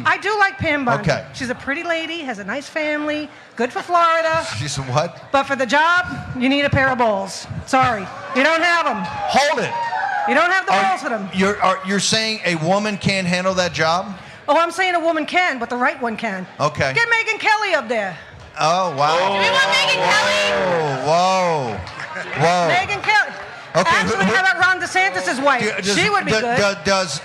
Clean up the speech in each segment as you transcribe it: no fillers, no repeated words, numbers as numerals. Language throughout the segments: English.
I do like Pam Bondi. Okay. She's a pretty lady, has a nice family, good for Florida. She's a what? But for the job, you need a pair of balls. Sorry, you don't have them. Hold it. You don't have the balls for them. You're saying a woman can't handle that job? Oh, I'm saying a woman can, but the right one can. Okay. Get Megyn Kelly up there. Oh, wow. Do we want Megyn Kelly? Whoa. Megyn Kelly. Okay. Actually, how about Ron DeSantis' wife? She would be good. Does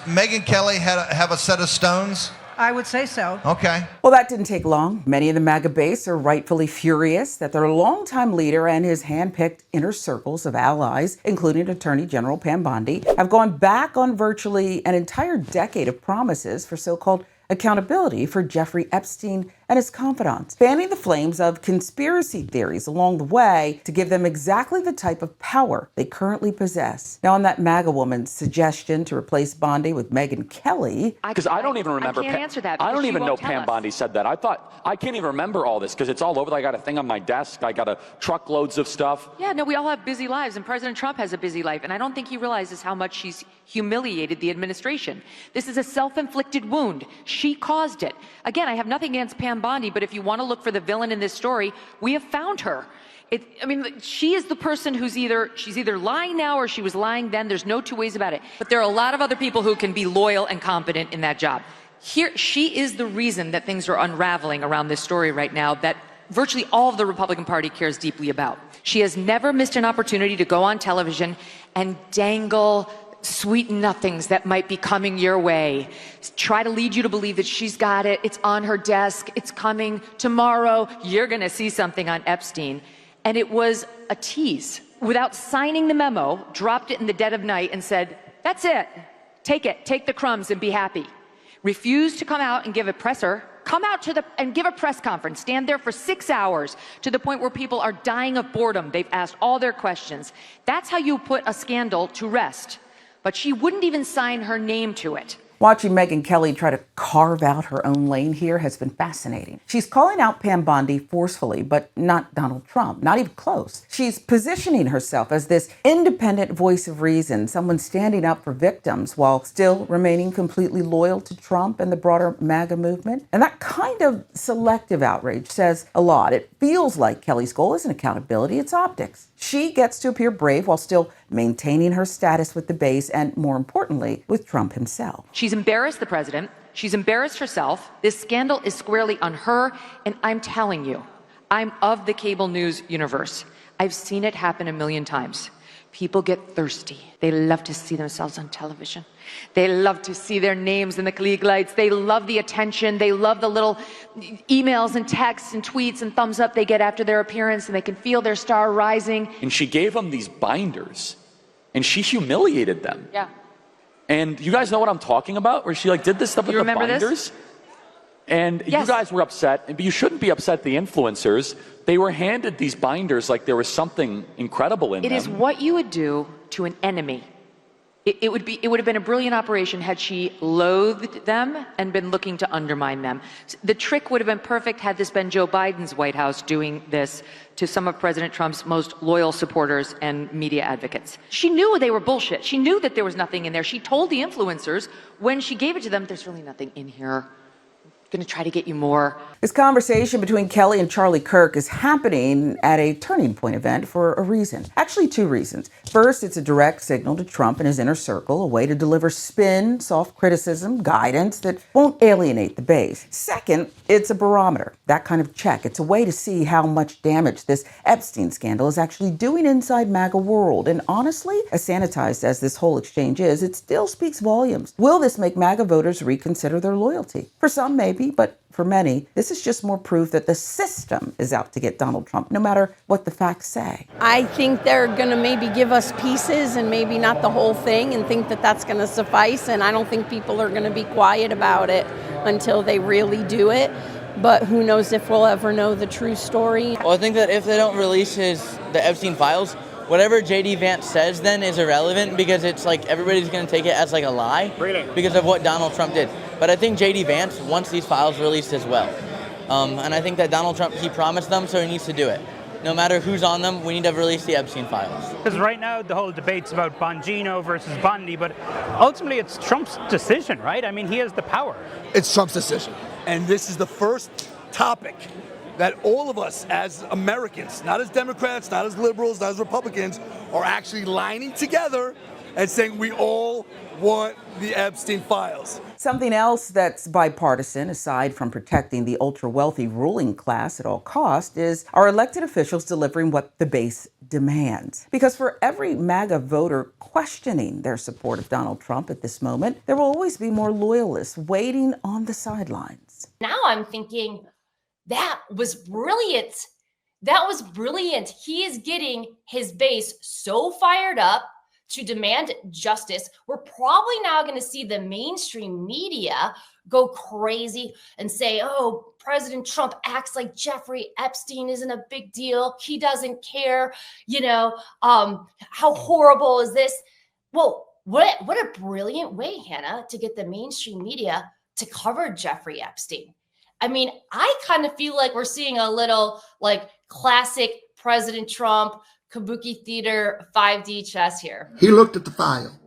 Megyn Kelly have a set of stones? I would say so. Okay. Well, that didn't take long. Many in the MAGA base are rightfully furious that their longtime leader and his handpicked inner circles of allies, including Attorney General Pam Bondi, have gone back on virtually an entire decade of promises for so-called accountability for Jeffrey Epstein and his confidants, fanning the flames of conspiracy theories along the way to give them exactly the type of power they currently possess. Now, on that MAGA woman's suggestion to replace Bondi with Megyn Kelly, because I don't even remember. I can't answer that. I don't even know Pam us. Bondi said that. I can't even remember all this because it's all over. I got a thing on my desk. I got truckloads of stuff. Yeah, no, we all have busy lives, and President Trump has a busy life, and I don't think he realizes how much she's humiliated the administration. This is a self-inflicted wound. She caused it. Again, I have nothing against Pam Bondi, but if you want to look for the villain in this story, we have found her. She is the person who's she's either lying now or she was lying then. There's no two ways about it. But there are a lot of other people who can be loyal and competent in that job. Here, she is the reason that things are unraveling around this story right now that virtually all of the Republican Party cares deeply about. She has never missed an opportunity to go on television and dangle sweet nothings that might be coming your way. Try to lead you to believe that she's got it, it's on her desk, it's coming tomorrow, you're going to see something on Epstein. And it was a tease. Without signing the memo, dropped it in the dead of night and said, that's it, take the crumbs and be happy. Refused to come out and give a presser, come out and give a press conference, stand there for 6 hours to the point where people are dying of boredom. They've asked all their questions. That's how you put a scandal to rest. But she wouldn't even sign her name to it. watching Megyn Kelly try to carve out her own lane here has been fascinating. She's calling out Pam Bondi forcefully, but not Donald Trump, not even close. She's positioning herself as this independent voice of reason, someone standing up for victims while still remaining completely loyal to Trump and the broader MAGA movement. And that kind of selective outrage says a lot. It feels like Kelly's goal isn't accountability, it's optics. She gets to appear brave while still maintaining her status with the base and, more importantly, with Trump himself. She's embarrassed the president. She's embarrassed herself. This scandal is squarely on her. And I'm telling you, I'm of the cable news universe. I've seen it happen a million times. People get thirsty. They love to see themselves on television. They love to see their names in the Klieg lights. They love the attention. They love the little emails and texts and tweets and thumbs up they get after their appearance, and they can feel their star rising. And she gave them these binders, and she humiliated them. Yeah. And you guys know what I'm talking about? Where she did this stuff with the binders? This? And yes. You guys were upset, but you shouldn't be upset, the influencers. They were handed these binders like there was something incredible in them. It is what you would do to an enemy. It would have been a brilliant operation had she loathed them and been looking to undermine them. The trick would have been perfect had this been Joe Biden's White House doing this to some of President Trump's most loyal supporters and media advocates. She knew they were bullshit. She knew that there was nothing in there. She told the influencers when she gave it to them, there's really nothing in here. Going to try to get you more. This conversation between Kelly and Charlie Kirk is happening at a Turning Point event for a reason. Actually, two reasons. First, it's a direct signal to Trump and his inner circle, a way to deliver spin, soft criticism, guidance that won't alienate the base. Second, it's a barometer, that kind of check. It's a way to see how much damage this Epstein scandal is actually doing inside MAGA world. And honestly, as sanitized as this whole exchange is, it still speaks volumes. Will this make MAGA voters reconsider their loyalty? For some, maybe. But for many, this is just more proof that the system is out to get Donald Trump, no matter what the facts say. I think they're going to maybe give us pieces and maybe not the whole thing and think that that's going to suffice. And I don't think people are going to be quiet about it until they really do it. But who knows if we'll ever know the true story. Well, I think that if they don't release the Epstein files, whatever J.D. Vance says then is irrelevant because it's like everybody's going to take it as like a lie because of what Donald Trump did. But I think J.D. Vance wants these files released as well. And I think that Donald Trump, he promised them, so he needs to do it. no matter who's on them, we need to release the Epstein files. Because right now the whole debate's about Bongino versus Bondi, but ultimately it's Trump's decision, right? I mean, he has the power. It's Trump's decision. And this is the first topic that all of us as Americans, not as Democrats, not as liberals, not as Republicans, are actually lining together and saying we all want the Epstein files. Something else that's bipartisan, aside from protecting the ultra-wealthy ruling class at all costs, is our elected officials delivering what the base demands. Because for every MAGA voter questioning their support of Donald Trump at this moment, there will always be more loyalists waiting on the sidelines. Now I'm thinking, that was brilliant. That was brilliant. He is getting his base so fired up to demand justice. We're probably now going to see the mainstream media go crazy and say, oh, President Trump acts like Jeffrey Epstein isn't a big deal. He doesn't care. How horrible is this? Well, what a brilliant way, Hannah, to get the mainstream media to cover Jeffrey Epstein. I mean, I kind of feel like we're seeing a little like classic President Trump Kabuki Theater 5D chess here. He looked at the file.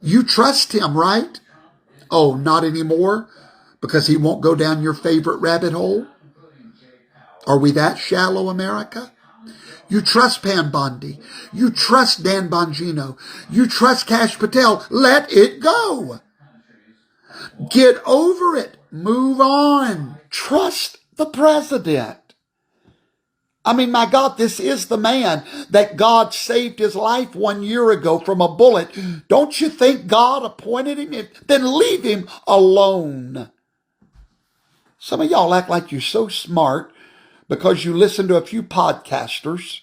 You trust him, right? Oh, not anymore? Because he won't go down your favorite rabbit hole? Are we that shallow, America? You trust Pam Bondi. You trust Dan Bongino. You trust Kash Patel. Let it go. Get over it. Move on. Trust the president. I mean, my God, this is the man that God saved his life 1 year ago from a bullet. Don't you think God appointed him? Then leave him alone. Some of y'all act like you're so smart because you listen to a few podcasters.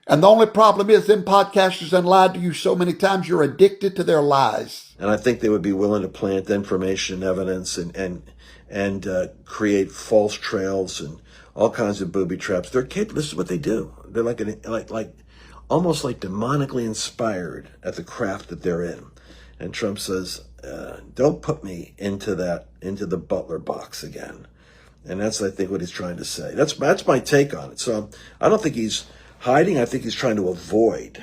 And the only problem is them podcasters have lied to you so many times you're addicted to their lies. And I think they would be willing to plant information, evidence, and create false trails and all kinds of booby traps. They're capable. This is what they do. They're almost like demonically inspired at the craft that they're in. And Trump says, "Don't put me into the butler box again." And that's, I think, what he's trying to say. That's my take on it. So I don't think he's hiding. I think he's trying to avoid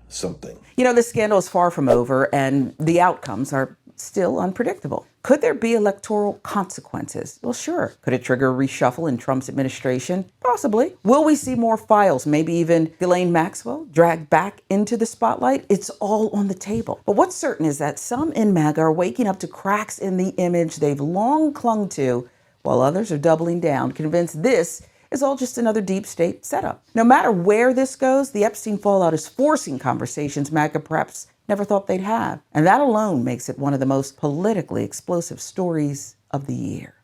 something. This scandal is far from over, and the outcomes are still unpredictable. Could there be electoral consequences? Well, sure. Could it trigger a reshuffle in Trump's administration? Possibly. Will we see more files, maybe even Ghislaine Maxwell, dragged back into the spotlight? It's all on the table. But what's certain is that some in MAGA are waking up to cracks in the image they've long clung to, while others are doubling down, convinced this is all just another deep state setup. No matter where this goes, the Epstein fallout is forcing conversations MAGA perhaps never thought they'd have. And that alone makes it one of the most politically explosive stories of the year.